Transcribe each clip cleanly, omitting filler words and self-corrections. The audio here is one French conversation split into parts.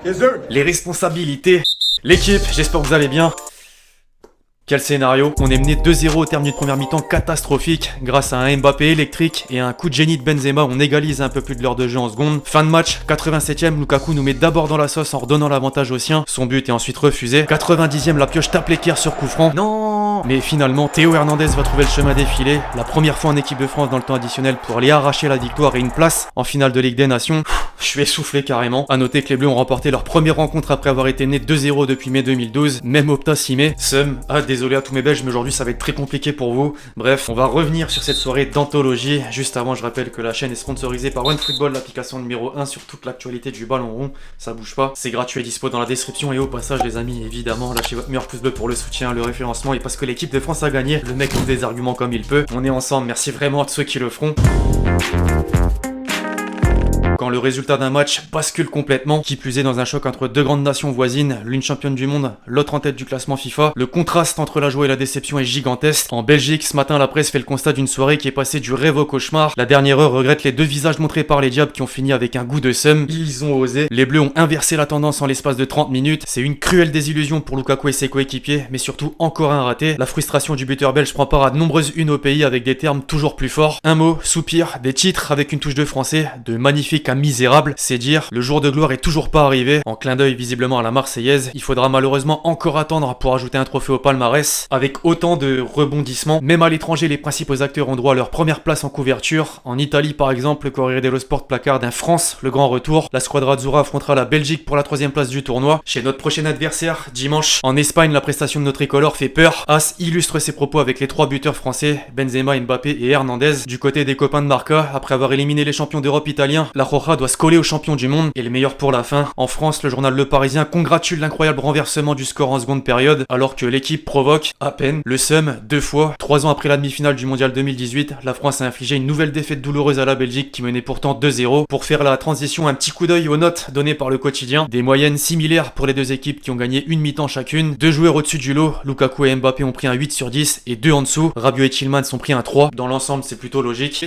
Yes, sir. Les responsabilités. L'équipe, j'espère que vous allez bien. Quel scénario. On est mené 2-0 au terme d'une première mi-temps catastrophique. Grâce à un Mbappé électrique et un coup de génie de Benzema, on égalise un peu plus de l'heure de jeu en seconde. Fin de match, 87ème, Lukaku nous met d'abord dans la sauce en redonnant l'avantage aux siens. Son but est ensuite refusé. 90ème, la pioche tape l'équerre sur coup franc. Non. Mais finalement, Théo Hernandez va trouver le chemin défilé. La première fois en équipe de France dans le temps additionnel pour aller arracher la victoire et une place en finale de Ligue des Nations. Je suis essoufflé carrément. A noter que les Bleus ont remporté leur première rencontre après avoir été menés 2-0 depuis mai 2012. Même Opta s'y met. Désolé à tous mes Belges, mais aujourd'hui ça va être très compliqué pour vous. Bref, on va revenir sur cette soirée d'anthologie. Juste avant, je rappelle que la chaîne est sponsorisée par OneFootball, l'application numéro 1 sur toute l'actualité du ballon rond. Ça bouge pas. C'est gratuit et dispo dans la description. Et au passage, les amis, évidemment, lâchez votre meilleur pouce bleu pour le soutien, le référencement et parce que l'équipe de France a gagné. Le mec trouve des arguments comme il peut. On est ensemble. Merci vraiment à tous ceux qui le feront. Quand le résultat d'un match bascule complètement, qui plus est dans un choc entre deux grandes nations voisines, l'une championne du monde, l'autre en tête du classement FIFA, le contraste entre la joie et la déception est gigantesque. En Belgique, ce matin, la presse fait le constat d'une soirée qui est passée du rêve au cauchemar. La dernière heure regrette les deux visages montrés par les Diables qui ont fini avec un goût de seum. Ils ont osé. Les Bleus ont inversé la tendance en l'espace de 30 minutes. C'est une cruelle désillusion pour Lukaku et ses coéquipiers, mais surtout encore un raté. La frustration du buteur belge prend part à de nombreuses unes au pays avec des termes toujours plus forts. Un mot, soupir, des titres avec une touche de français, de magnifique à misérable, c'est dire, le jour de gloire est toujours pas arrivé. En clin d'œil visiblement à la Marseillaise, il faudra malheureusement encore attendre pour ajouter un trophée au palmarès. Avec autant de rebondissements, même à l'étranger, les principaux acteurs ont droit à leur première place en couverture. En Italie par exemple, le Corriere dello Sport placarde un France, le grand retour. La Squadra Azzurra affrontera la Belgique pour la 3ème place du tournoi. Chez notre prochain adversaire, dimanche, en Espagne, la prestation de notre tricolore fait peur. As illustre ses propos avec les 3 buteurs français, Benzema, Mbappé et Hernandez. Du côté des copains de Marca, après avoir éliminé les champions d'Europe italiens, la Roja doit se coller aux champions du monde et le meilleur pour la fin. En France, le journal Le Parisien congratule l'incroyable renversement du score en seconde période, alors que l'équipe provoque à peine le seum 2 fois. 3 ans après la demi-finale du mondial 2018, la France a infligé une nouvelle défaite douloureuse à la Belgique qui menait pourtant 2-0. Pour faire la transition, un petit coup d'œil aux notes données par le quotidien. Des moyennes similaires pour les deux équipes qui ont gagné une mi-temps chacune. 2 joueurs au-dessus du lot, Lukaku et Mbappé ont pris un 8 sur 10 et 2 en dessous. Rabiot et Tillmans ont pris un 3. Dans l'ensemble, c'est plutôt logique.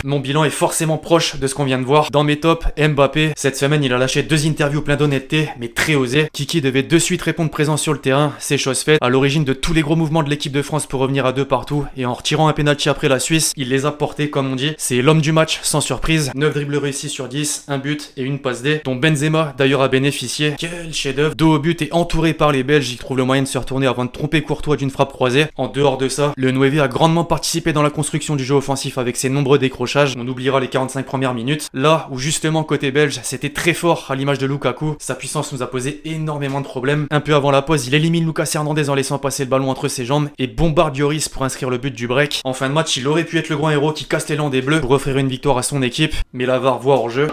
Mon bilan est forcément proche de ce qu'on vient de voir. Dans mes tops, Mbappé, cette semaine il a lâché 2 interviews plein d'honnêteté, mais très osées. Kiki devait de suite répondre présent sur le terrain, c'est chose faite. À l'origine de tous les gros mouvements de l'équipe de France pour revenir à 2 partout, et en retirant un penalty après la Suisse, il les a portés comme on dit. C'est l'homme du match, sans surprise. 9 dribbles réussis sur 10, un but et une passe D, dont Benzema d'ailleurs a bénéficié. Quel chef-d'œuvre. Dos au but et entouré par les Belges, il trouve le moyen de se retourner avant de tromper Courtois d'une frappe croisée. En dehors de ça, le 9 a grandement participé dans la construction du jeu offensif avec ses nombreux décrochages. On oubliera les 45 premières minutes. Là où justement côté belge, c'était très fort à l'image de Lukaku. Sa puissance nous a posé énormément de problèmes. Un peu avant la pause, il élimine Lucas Hernandez en laissant passer le ballon entre ses jambes et bombarde Lloris pour inscrire le but du break. En fin de match, il aurait pu être le grand héros qui casse l'élan des Bleus pour offrir une victoire à son équipe, mais la VAR voit hors jeu.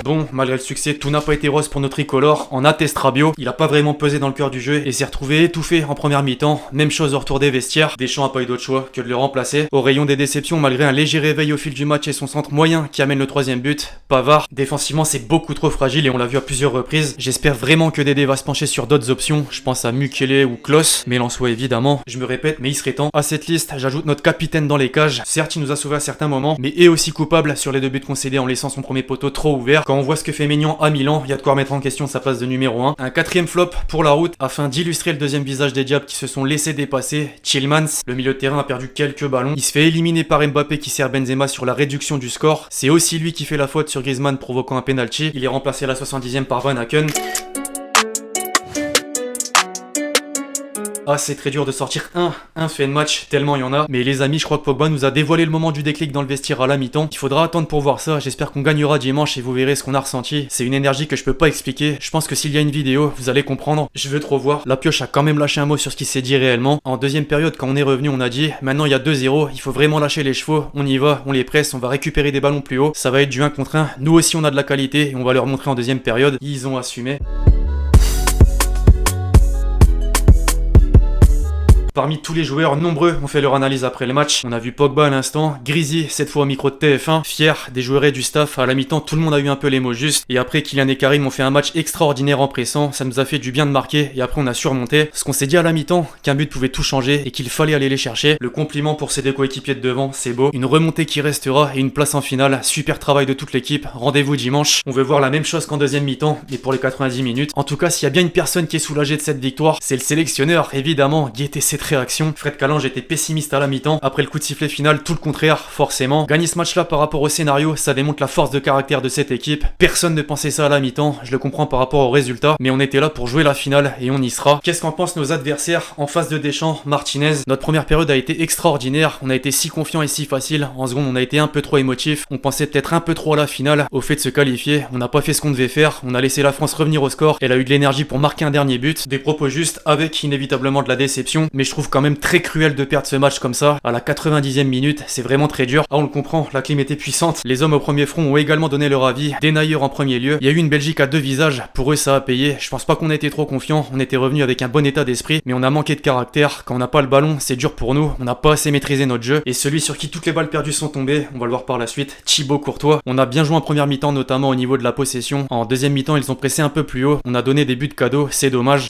Bon, malgré le succès, tout n'a pas été rose pour notre tricolore. En atteste Rabiot, il a pas vraiment pesé dans le cœur du jeu et s'est retrouvé étouffé en première mi-temps. Même chose au retour des vestiaires. Deschamps a pas eu d'autre choix que de le remplacer. Au rayon des déceptions, malgré un léger réveil au fil du match et son centre moyen qui amène le 3ème but, Pavard, défensivement c'est beaucoup trop fragile et on l'a vu à plusieurs reprises. J'espère vraiment que Dédé va se pencher sur d'autres options. Je pense à Mukele ou Klose, mais Lançois évidemment. Je me répète, mais il serait temps. À cette liste, j'ajoute notre capitaine dans les cages. Certes, il nous a sauvé à certains moments, mais est aussi coupable sur les 2 buts concédés en laissant son premier poteau trop ouvert. Quand on voit ce que fait Maignan à Milan, il y a de quoi remettre en question sa place de numéro 1. Un 4ème flop pour la route afin d'illustrer le 2ème visage des Diables qui se sont laissés dépasser. Tillmans, le milieu de terrain, a perdu quelques ballons. Il se fait éliminer par Mbappé qui sert Benzema sur la réduction du score. C'est aussi lui qui fait la faute sur Griezmann provoquant un penalty. Il est remplacé à la 70e par Van Aken. Ah, c'est très dur de sortir un fait de match, tellement il y en a. Mais les amis, je crois que Pogba nous a dévoilé le moment du déclic dans le vestiaire à la mi-temps. Il faudra attendre pour voir ça. J'espère qu'on gagnera dimanche et vous verrez ce qu'on a ressenti. C'est une énergie que je peux pas expliquer. Je pense que s'il y a une vidéo, vous allez comprendre. Je veux trop voir. La pioche a quand même lâché un mot sur ce qui s'est dit réellement. En 2ème période, quand on est revenu, on a dit maintenant il y a 2-0, il faut vraiment lâcher les chevaux. On y va, on les presse, on va récupérer des ballons plus haut. Ça va être du 1 contre 1. Nous aussi on a de la qualité et on va leur montrer en 2ème période. Ils ont assumé. Parmi tous les joueurs, nombreux ont fait leur analyse après le match. On a vu Pogba à l'instant, Griezmann cette fois au micro de TF1, fier des joueurs et du staff. À la mi-temps, tout le monde a eu un peu les mots justes. Et après, Kylian et Karim ont fait un match extraordinaire en pressant. Ça nous a fait du bien de marquer et après on a surmonté. Ce qu'on s'est dit à la mi-temps, qu'un but pouvait tout changer et qu'il fallait aller les chercher. Le compliment pour ses deux coéquipiers de devant, c'est beau. Une remontée qui restera et une place en finale. Super travail de toute l'équipe. Rendez-vous dimanche. On veut voir la même chose qu'en deuxième mi-temps et pour les 90 minutes. En tout cas, s'il y a bien une personne qui est soulagée de cette victoire, c'est le sélectionneur. Évidemment, guettez cette réaction. Fred Calange était pessimiste à la mi-temps. Après le coup de sifflet final, tout le contraire, forcément. Gagner ce match-là par rapport au scénario, ça démontre la force de caractère de cette équipe. Personne ne pensait ça à la mi-temps. Je le comprends par rapport au résultat, mais on était là pour jouer la finale et on y sera. Qu'est-ce qu'en pensent nos adversaires en face de Deschamps, Martinez? Notre première période a été extraordinaire. On a été si confiant et si facile. En seconde, on a été un peu trop émotif. On pensait peut-être un peu trop à la finale, au fait de se qualifier. On n'a pas fait ce qu'on devait faire. On a laissé la France revenir au score. Elle a eu de l'énergie pour marquer un dernier but. Des propos justes avec inévitablement de la déception. Mais je trouve quand même très cruel de perdre ce match comme ça. À la 90e minute, c'est vraiment très dur. Ah, on le comprend, la clim était puissante. Les hommes au premier front ont également donné leur avis. Denayer en premier lieu. Il y a eu une Belgique à deux visages. Pour eux, ça a payé. Je pense pas qu'on était trop confiants. On était revenu avec un bon état d'esprit. Mais on a manqué de caractère. Quand on n'a pas le ballon, c'est dur pour nous. On n'a pas assez maîtrisé notre jeu. Et celui sur qui toutes les balles perdues sont tombées, on va le voir par la suite, Thibaut Courtois. On a bien joué en première mi-temps, notamment au niveau de la possession. En deuxième mi-temps, ils ont pressé un peu plus haut. On a donné des buts cadeaux, c'est dommage.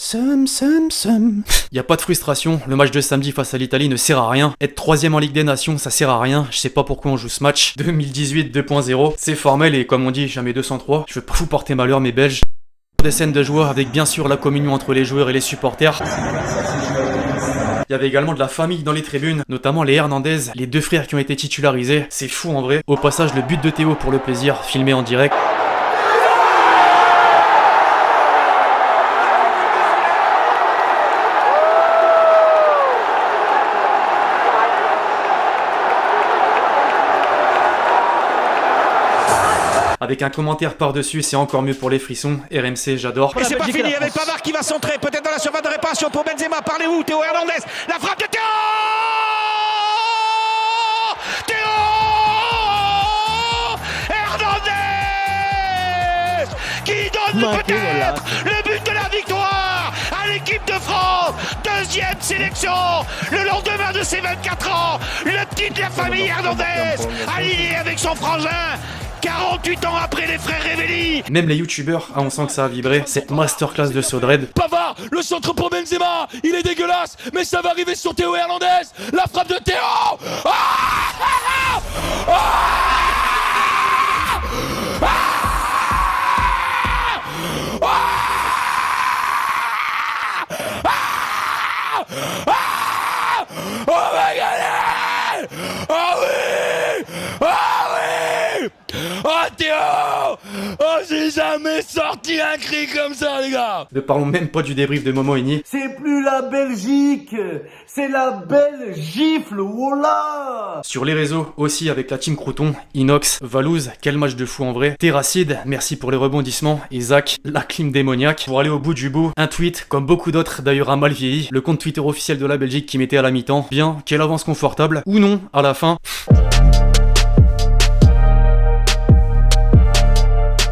Y a pas de frustration. Le match de samedi face à l'Italie ne sert à rien. Être troisième en Ligue des Nations, ça sert à rien. Je sais pas pourquoi on joue ce match. 2018 2.0, c'est formel et comme on dit, jamais 203. Je veux pas vous porter malheur, mes Belges. Des scènes de joie avec bien sûr la communion entre les joueurs et les supporters. Il y avait également de la famille dans les tribunes, notamment les Hernandez, les deux frères qui ont été titularisés. C'est fou en vrai. Au passage, le but de Théo pour le plaisir, filmé en direct. Avec un commentaire par-dessus, c'est encore mieux pour les frissons. RMC, j'adore. Et c'est pas fini avec Pavard qui va centrer, peut-être dans la surface de réparation pour Benzema. Parlez où Théo Hernandez, la frappe de Théo Hernandez qui donne peut-être le but de la victoire à l'équipe de France. Deuxième sélection, le lendemain de ses 24 ans, le petit de la famille Hernandez, aligné avec son frangin. 48 ans après les frères Révelli. Même les youtubeurs, on sent que ça a vibré. Cette masterclass de Sodred. Pavard, le centre pour Benzema, il est dégueulasse, mais ça va arriver sur Théo Hernandez. La frappe de Théo. Oh my God! Ah oui! Ah oui! Oh Théo! Oh, j'ai jamais sorti un cri comme ça, les gars! Ne parlons même pas du débrief de Momo Eni. C'est plus la Belgique, c'est la belle gifle, voilà! Sur les réseaux, aussi avec la team Crouton, Inox, Valouz, quel match de fou en vrai. Terracide, merci pour les rebondissements. Et Zach, la clim démoniaque. Pour aller au bout du bout, un tweet, comme beaucoup d'autres d'ailleurs a mal vieilli. Le compte Twitter officiel de la Belgique qui mettait à la mi-temps. Bien, quelle avance confortable, ou non, à la fin.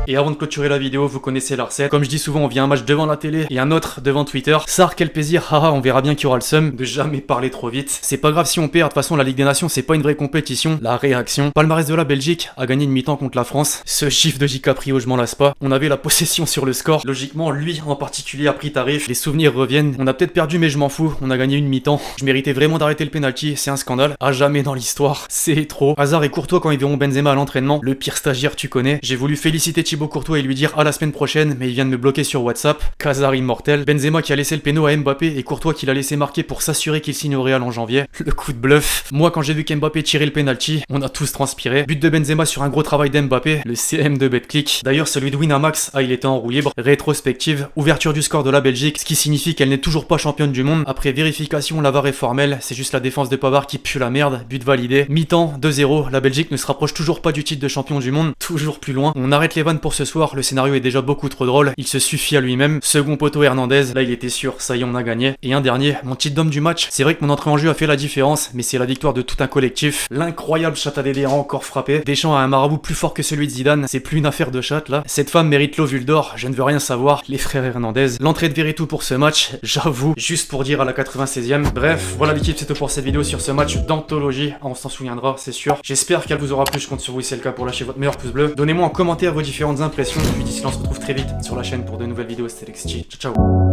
Et avant de clôturer la vidéo, vous connaissez la recette. Comme je dis souvent, on vient un match devant la télé et un autre devant Twitter. Ça, quel plaisir, haha, on verra bien qui aura le seum de jamais parler trop vite. C'est pas grave si on perd, de toute façon la Ligue des Nations c'est pas une vraie compétition. La réaction. Palmarès de la Belgique a gagné une mi-temps contre la France. Ce chiffre de Caprio, je m'en lasse pas. On avait la possession sur le score. Logiquement, lui en particulier a pris tarif. Les souvenirs reviennent. On a peut-être perdu mais je m'en fous. On a gagné une mi-temps. Je méritais vraiment d'arrêter le penalty, c'est un scandale. À jamais dans l'histoire. C'est trop. Hazard et Courtois quand ils verront Benzema à l'entraînement. Le pire stagiaire tu connais. J'ai voulu féliciter Thibaut Courtois et lui dire à la semaine prochaine, mais il vient de me bloquer sur WhatsApp. Hazard immortel. Benzema qui a laissé le péno à Mbappé et Courtois qui l'a laissé marquer pour s'assurer qu'il signe au Real en janvier. Le coup de bluff. Moi quand j'ai vu qu'Mbappé tirait le penalty, on a tous transpiré. But de Benzema sur un gros travail d'Mbappé, le CM de Betclic. D'ailleurs celui de Winamax, il était en roue libre. Rétrospective, ouverture du score de la Belgique, ce qui signifie qu'elle n'est toujours pas championne du monde. Après vérification, la VAR est formelle, c'est juste la défense de Pavard qui pue la merde. But validé. Mi-temps, 2-0, la Belgique ne se rapproche toujours pas du titre de champion du monde. Tout toujours plus loin. On arrête les vannes pour ce soir, le scénario est déjà beaucoup trop drôle, il se suffit à lui-même. Second poteau Hernandez, là il était sûr, ça y est on a gagné. Et un dernier, mon cheat d'homme du match, c'est vrai que mon entrée en jeu a fait la différence, mais c'est la victoire de tout un collectif. L'incroyable chatte à Dédé a encore frappé. Deschamps a un marabout plus fort que celui de Zidane, c'est plus une affaire de chatte là. Cette femme mérite l'ovule d'or, je ne veux rien savoir. Les frères Hernandez, l'entrée de Veretout pour ce match, j'avoue, juste pour dire à la 96e. Bref, voilà l'équipe, c'est tout pour cette vidéo sur ce match d'anthologie. On s'en souviendra, c'est sûr. J'espère qu'elle vous aura plu, je compte sur vous si c'est le cas pour lâcher votre meilleur pouce bleu. Donnez-moi en commentaire vos différentes impressions. Puis d'ici là, on se retrouve très vite sur la chaîne pour de nouvelles vidéos. C'était Lexi. Ciao ciao.